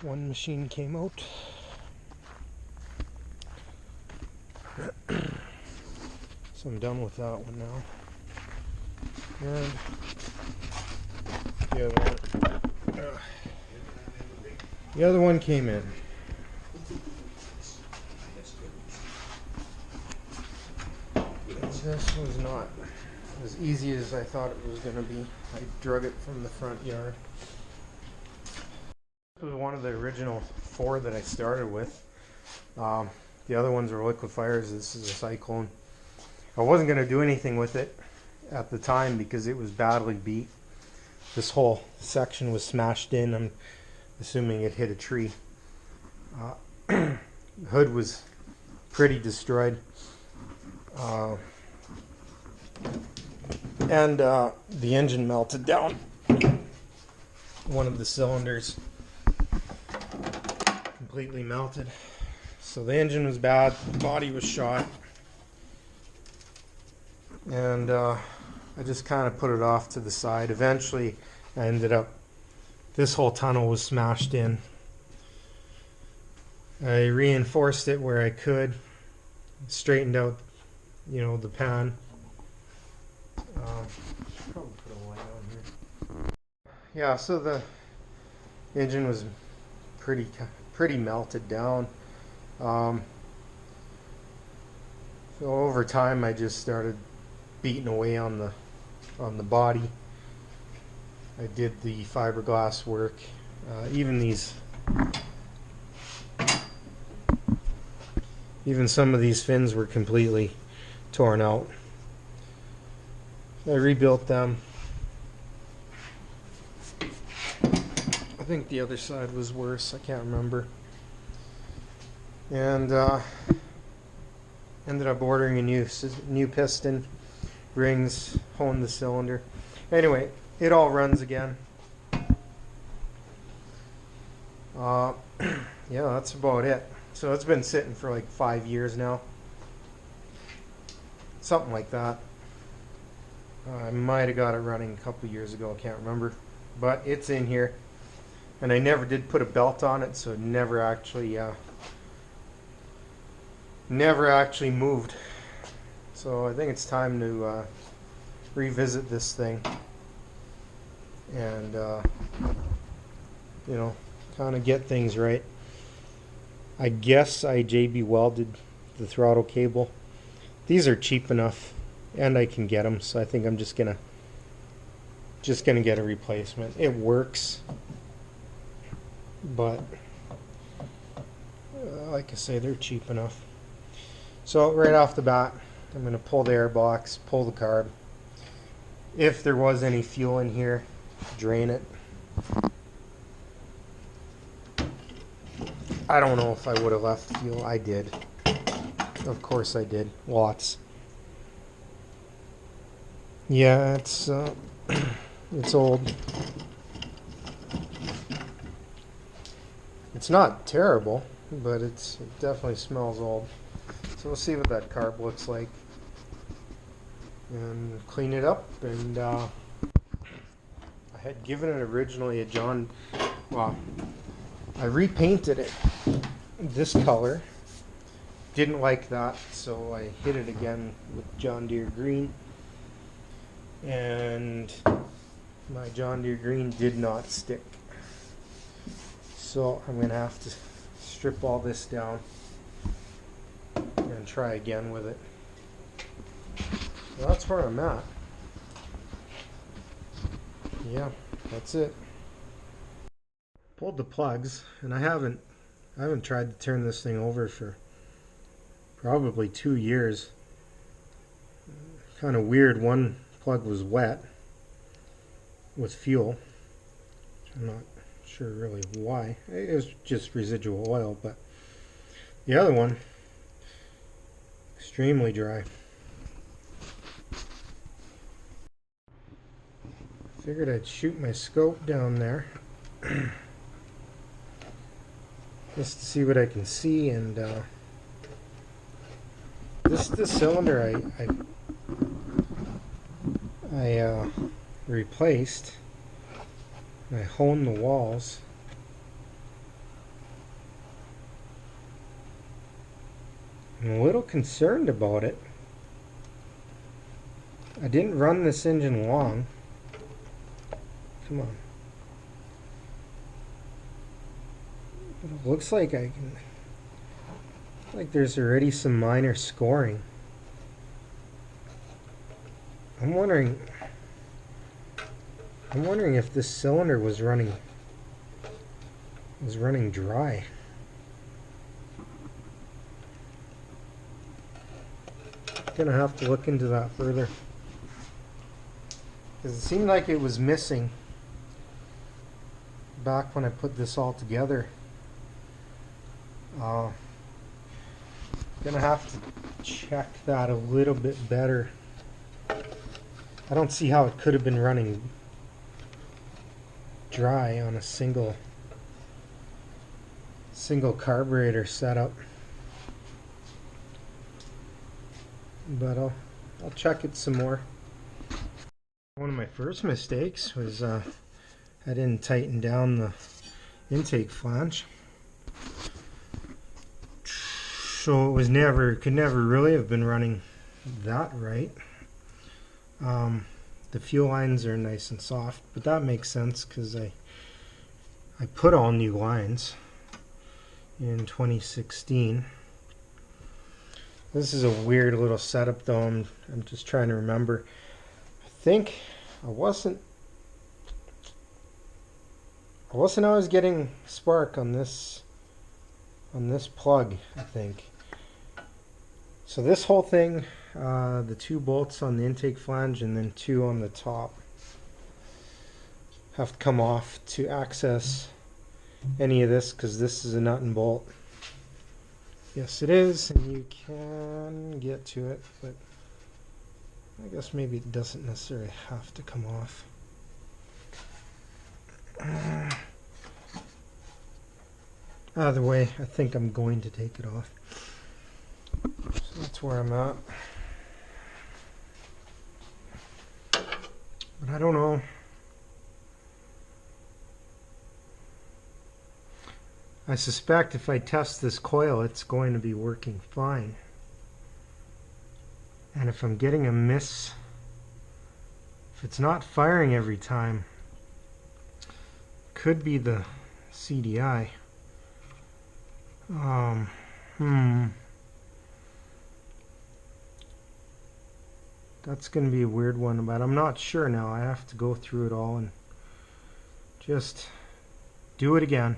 One machine came out. So I'm done with that one now. And the other one came in. This was not as easy as I thought it was going to be. I drug it from the front yard. This was one of the original 4 that I started with. The other ones were liquid fires. This is a cyclone. I wasn't going to do anything with it at the time because it was badly beat. This whole section was smashed in. I'm assuming it hit a tree. The hood was pretty destroyed. And the engine melted down. One of the cylinders completely melted. So the engine was bad, the body was shot. And I just kind of put it off to the side. Eventually I ended up, this whole tunnel was smashed in. I reinforced it where I could, straightened out, the pan. Probably put a light on here. Yeah, so the engine was pretty melted down. So over time, I just started beating away on the body. I did the fiberglass work, even some of these fins were completely torn out. I rebuilt them. I think the other side was worse. I can't remember. And ended up ordering a new piston, rings, honed the cylinder. Anyway, it all runs again. Yeah, that's about it. So it's been sitting for like 5 years now. Something like that. I might have got it running a couple years ago, I can't remember. But it's in here. And I never did put a belt on it, so it never actually moved. So I think it's time to revisit this thing. And, kind of get things right. I guess I JB welded the throttle cable. These are cheap enough, and I can get them, so I think I'm just gonna get a replacement. It works, but like I say, they're cheap enough. So right off the bat, I'm gonna pull the air box, pull the carb. If there was any fuel in here, drain it. I don't know if I would have left fuel. I did. Of course I did. Lots. Yeah, it's old. It's not terrible, but it definitely smells old. So we'll see what that carb looks like. And clean it up. And I had given it originally I repainted it this color. Didn't like that, so I hit it again with John Deere green. And my John Deere green did not stick. So I'm going to have to strip all this down and try again with it. So that's where I'm at. Yeah, that's it. Pulled the plugs, and I haven't tried to turn this thing over for probably 2 years. Kind of weird. One plug was wet with fuel. I'm not sure really why. It was just residual oil, but the other one extremely dry. Figured I'd shoot my scope down there just to see what I can see. And this cylinder I replaced. I honed the walls. I'm a little concerned about it. I didn't run this engine long. Come on. But it looks like I can... like there's already some minor scoring. I'm wondering if this cylinder was running dry. Gonna have to look into that further, because it seemed like it was missing back when I put this all together. Gonna have to check that a little bit better. I don't see how it could have been running dry on a single carburetor setup, but I'll check it some more. One of my first mistakes was I didn't tighten down the intake flange, so it was could never really have been running that right. The fuel lines are nice and soft, but that makes sense because I put all new lines in 2016. This is a weird little setup though. I'm just trying to remember. I think I wasn't always getting spark on this plug, I think. So this whole thing, the 2 bolts on the intake flange and then 2 on the top, have to come off to access any of this, because this is a nut and bolt. Yes, it is, and you can get to it, but I guess maybe it doesn't necessarily have to come off. Either way, I think I'm going to take it off. So that's where I'm at. But I don't know. I suspect if I test this coil, it's going to be working fine. And if I'm getting a miss, if it's not firing every time, could be the CDI. That's going to be a weird one, but I'm not sure now. I have to go through it all and just do it again.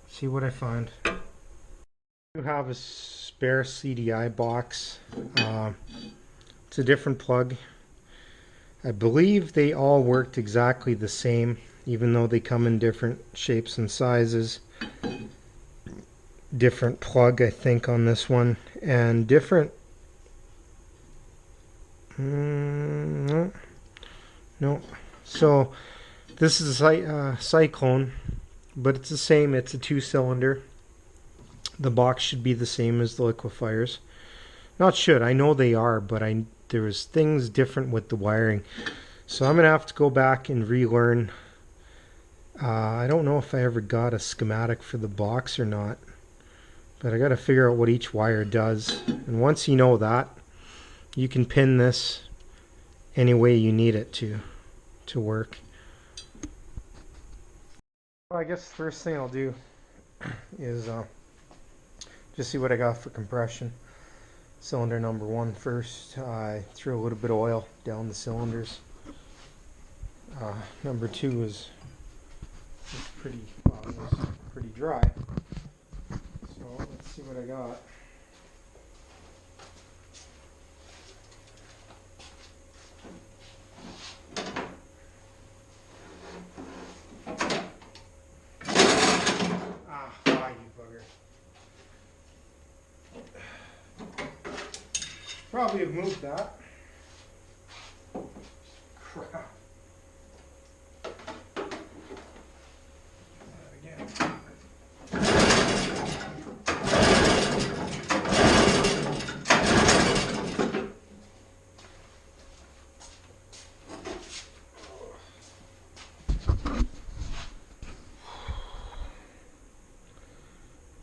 See what I find. I do have a spare CDI box. It's a different plug. I believe they all worked exactly the same, even though they come in different shapes and sizes. Different plug, I think, on this one, and different. No. So this is a Cyclone, but it's the same. It's a 2-cylinder. The box should be the same as the liquefiers. Not should. I know they are, but there was things different with the wiring. So I'm gonna have to go back and relearn. I don't know if I ever got a schematic for the box or not, but I got to figure out what each wire does. And once you know that, you can pin this any way you need it to work. Well, I guess the first thing I'll do is just see what I got for compression. Cylinder number 1 first. I threw a little bit of oil down the cylinders. Number 2 was pretty dry. So let's see what I got. Probably have moved that. Crap. Again.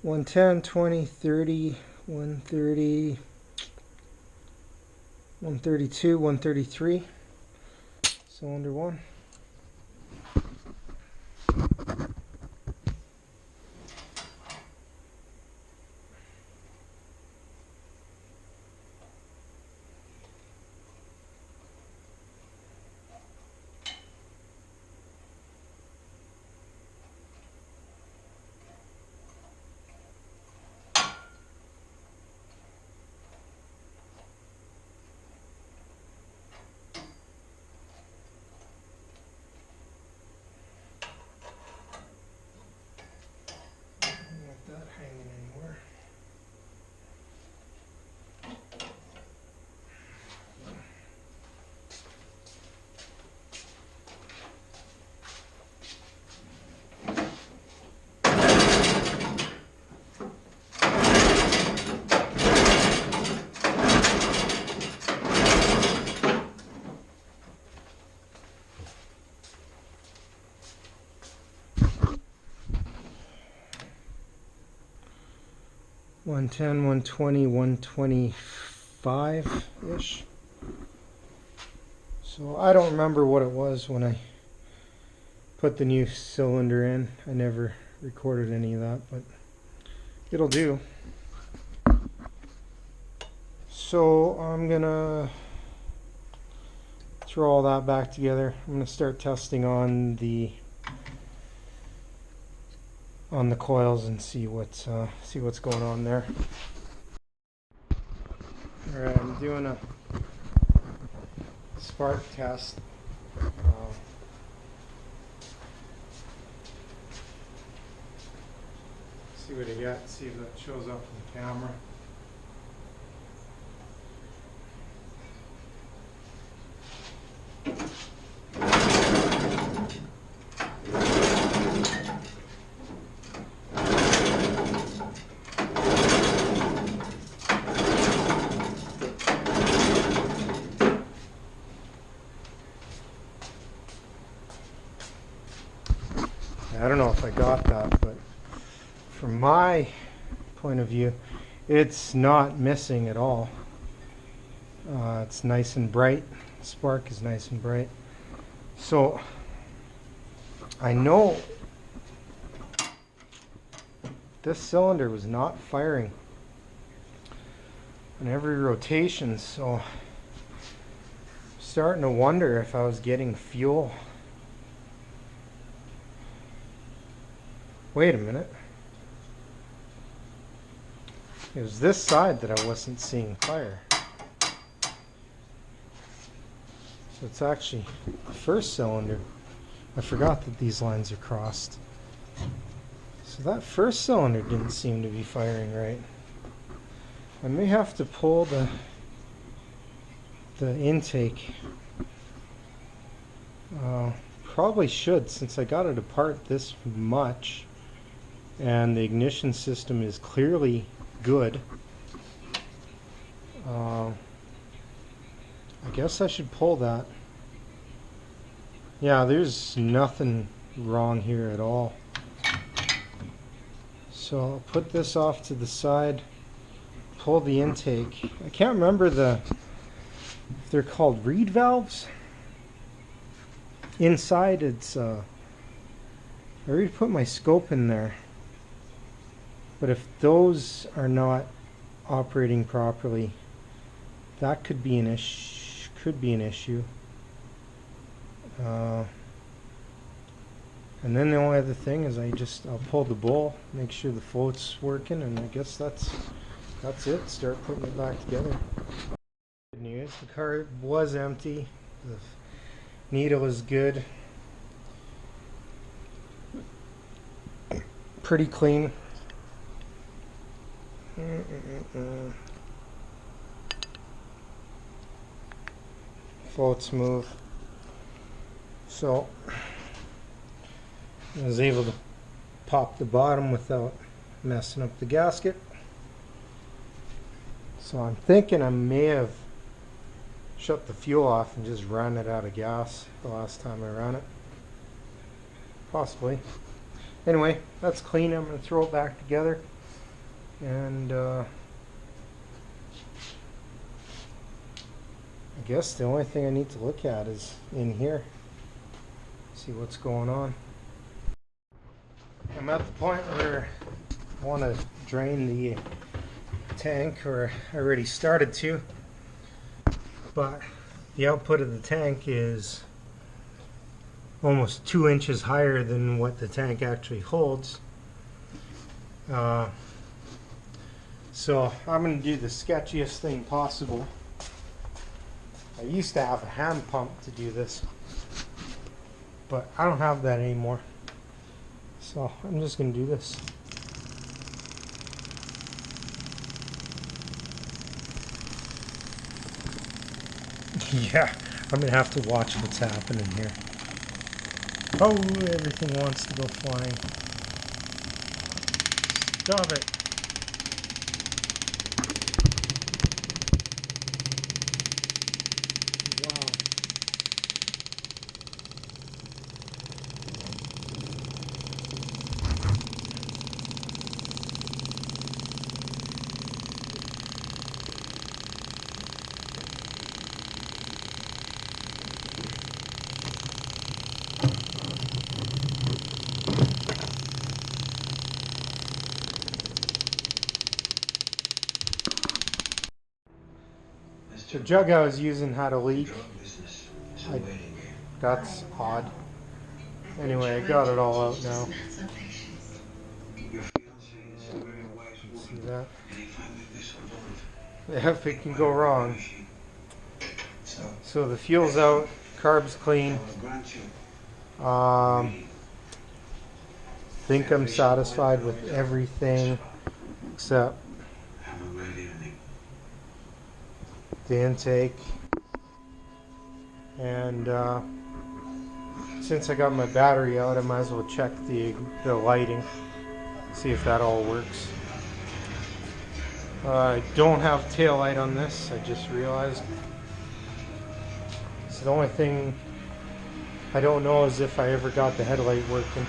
110, 20, 30, 130, 132, 133, cylinder 1. That hanging anywhere. One 120, 125-ish. So I don't remember what it was when I put the new cylinder in. I never recorded any of that, but it'll do. So I'm gonna throw all that back together. I'm gonna start testing on the coils and see what's going on there. All right, I'm doing a spark test. See what I got. See if that shows up on the camera. I don't know if I got that, but from my point of view, it's not missing at all. It's nice and bright. Spark is nice and bright. So I know this cylinder was not firing on every rotation, so I'm starting to wonder if I was getting fuel. Wait a minute. It was this side that I wasn't seeing fire. So it's actually the first cylinder. I forgot that these lines are crossed. So that first cylinder didn't seem to be firing right. I may have to pull the intake. Probably should, since I got it apart this much. And the ignition system is clearly good. I guess I should pull that. Yeah, there's nothing wrong here at all. So I'll put this off to the side, pull the intake. I can't remember if they're called reed valves. Inside it's I already put my scope in there. But if those are not operating properly, that could be an issue. And then the only other thing is I'll pull the bowl, make sure the float's working, and I guess that's it. Start putting it back together. Good news, the car was empty. The needle is good. Pretty clean. Float smooth. So I was able to pop the bottom without messing up the gasket. So I'm thinking I may have shut the fuel off and just ran it out of gas the last time I ran it. Possibly. Anyway, that's clean. I'm going to throw it back together and I guess the only thing I need to look at is in here. See what's going on. I'm at the point where I want to drain the tank, or I already started to, but the output of the tank is almost 2 inches higher than what the tank actually holds. So I'm going to do the sketchiest thing possible. I used to have a hand pump to do this, but I don't have that anymore. So I'm just going to do this. Yeah, I'm going to have to watch what's happening here. Oh, everything wants to go flying. Stop it. Wow. The jug I was using had a leak. That's odd. Anyway, I got it all out now. See that? Yeah, if it can go wrong. So the fuel's out, carb's clean. Think I'm satisfied with everything except the intake, and since I got my battery out, I might as well check the lighting, see if that all works. I don't have tail light on this, I just realized. So the only thing I don't know is if I ever got the headlight working.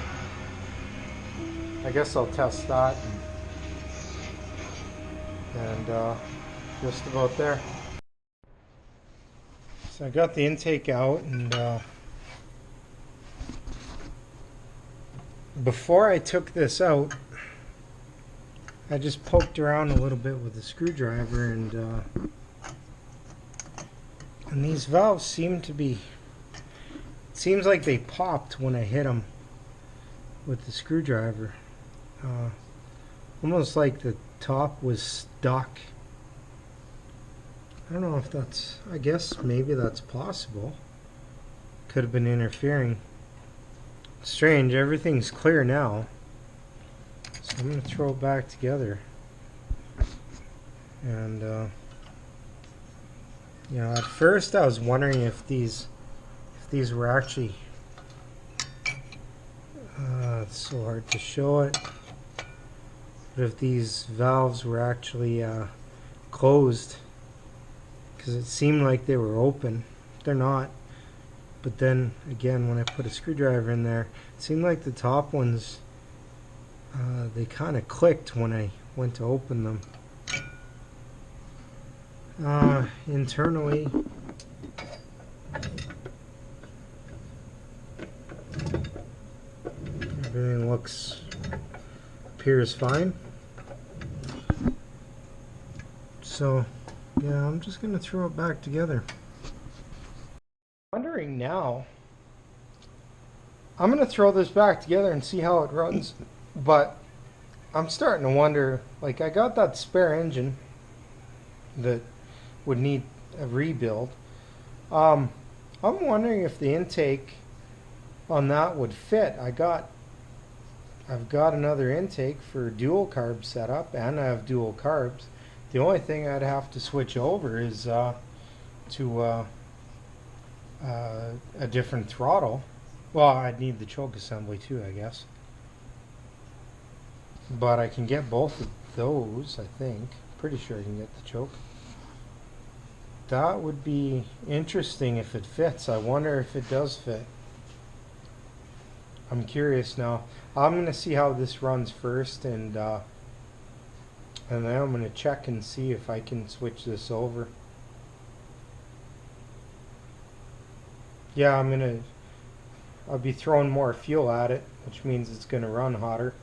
I guess I'll test that, and just about there. So I got the intake out, and before I took this out, I just poked around a little bit with a screwdriver, and these valves seem to be, it seems like they popped when I hit them with the screwdriver. Almost like the top was stuck. I don't know if that's, I guess maybe that's possible. Could have been interfering. Strange, everything's clear now. So I'm going to throw it back together. And, you know, at first I was wondering if these were actually, it's so hard to show it, but if these valves were actually closed. Because it seemed like they were open. They're not. But then again, when I put a screwdriver in there, it seemed like the top ones, they kind of clicked when I went to open them. Internally, everything appears fine. So yeah, I'm just going to throw it back together. Wondering now, I'm going to throw this back together and see how it runs, but I'm starting to wonder, like, I got that spare engine that would need a rebuild. I'm wondering if the intake on that would fit. I've got another intake for dual carb setup, and I have dual carbs. The only thing I'd have to switch over is to a different throttle. Well, I'd need the choke assembly too, I guess. But I can get both of those, I think. Pretty sure I can get the choke. That would be interesting if it fits. I wonder if it does fit. I'm curious now. I'm going to see how this runs first, and then I'm going to check and see if I can switch this over. yeah, I'll be throwing more fuel at it, which means it's gonna run hotter.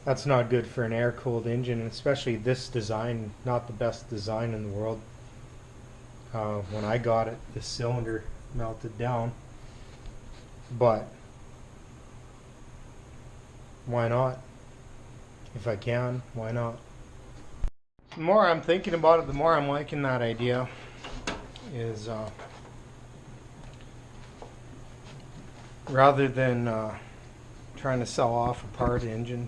That's not good for an air-cooled engine, especially this design, not the best design in the world. When I got it, the cylinder melted down, but why not? If I can, why not? The more I'm thinking about it, the more I'm liking that idea. Is rather than trying to sell off a parts engine,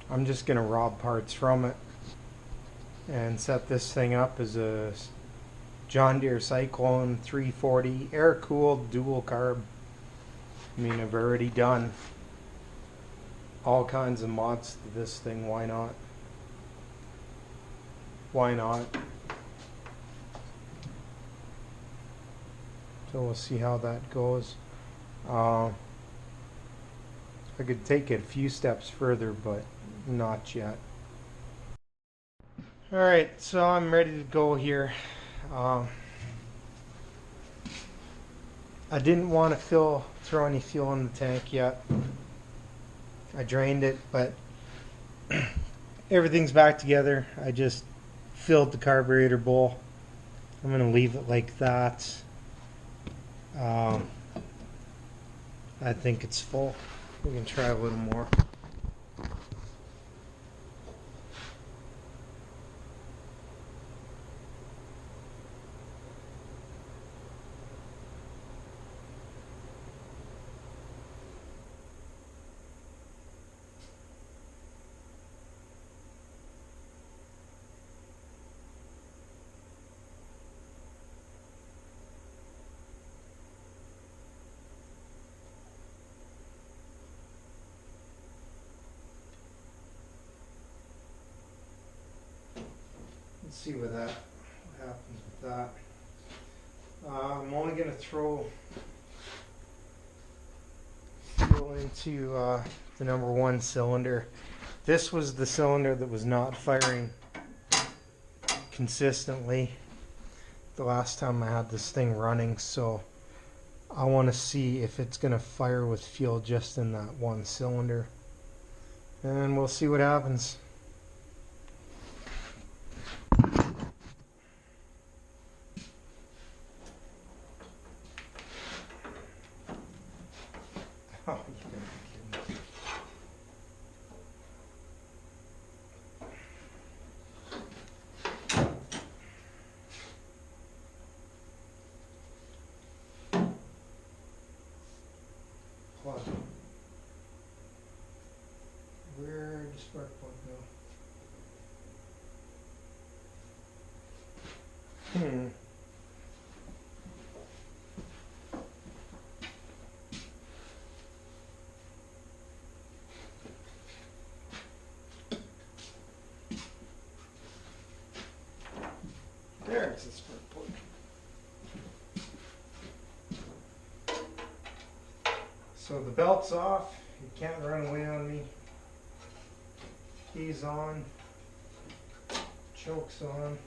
I'm just going to rob parts from it and set this thing up as a John Deere Cyclone 340 air-cooled dual carb. I mean, I've already done all kinds of mods to this thing. Why not? Why not? So we'll see how that goes. I could take it a few steps further, but not yet. Alright, so I'm ready to go here. I didn't want to throw any fuel in the tank yet. I drained it, but everything's back together. I just filled the carburetor bowl. I'm going to leave it like that. I think it's full. We can try a little more. Let's see what happens with that. I'm only going to throw fuel into the number 1 cylinder. This was the cylinder that was not firing consistently the last time I had this thing running, so I want to see if it's going to fire with fuel just in that 1 cylinder, and we'll see what happens. Oh, you gotta be kidding. Plug. Where does spark plug go? There's the spark plug. So the belt's off. You can't run away on me. Key's on. Choke's on.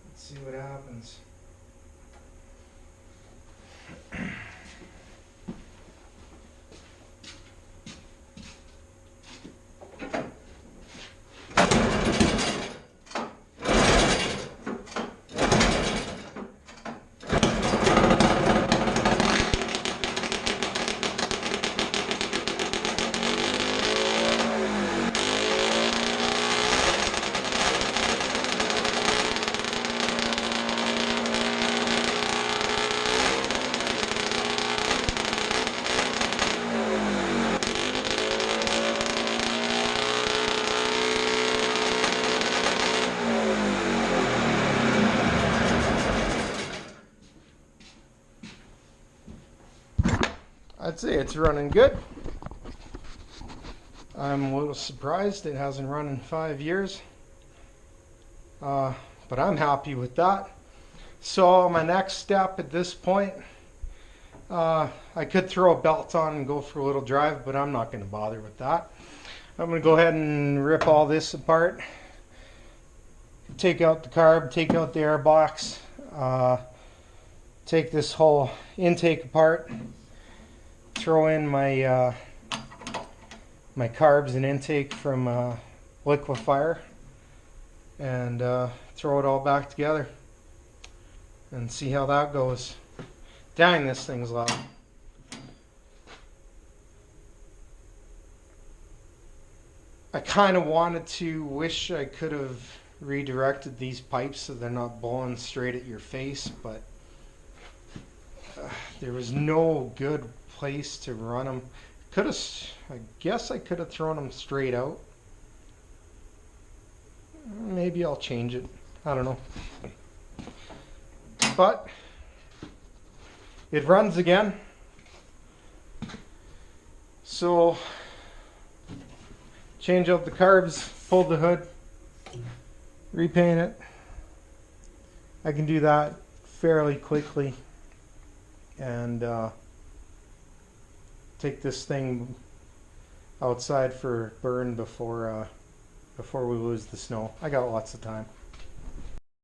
Let's see what happens. I'd say it's running good. I'm a little surprised it hasn't run in 5 years, but I'm happy with that. So my next step at this point, I could throw a belt on and go for a little drive, but I'm not going to bother with that. I'm going to go ahead and rip all this apart, take out the carb, take out the air box, take this whole intake apart, throw in my my carbs and intake from liquefier, and throw it all back together and see how that goes. Dang, this thing's loud. I kind of wish I could have redirected these pipes so they're not blowing straight at your face, but there was no good place to run them. I guess I could have thrown them straight out. Maybe I'll change it. I don't know. But it runs again. So change out the carbs, pull the hood, repaint it. I can do that fairly quickly, and take this thing outside for burn before we lose the snow. I got lots of time.